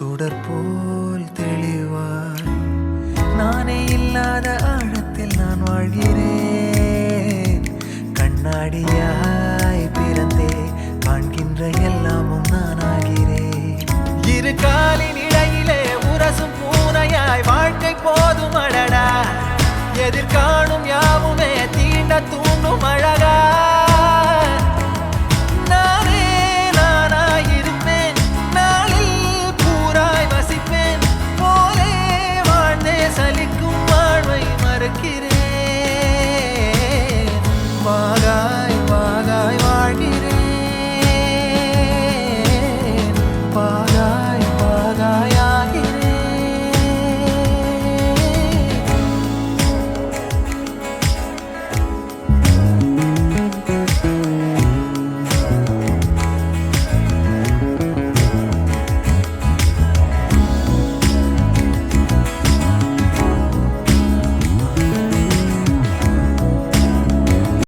சுடர் போல் தெளிவாய் நானே இல்லாத ஆழத்தில் நான் வாழ்கிறேன். கண்ணாடியாய் பிறந்தே காண்கின்ற எல்லாமும் நான் ஆகிறேன். இரு காலின் இடையிலே உரசும் பூனையாய் வாழ்க்கை போதும் அடடா. எதிர்காணும் யாவுமே தீண்ட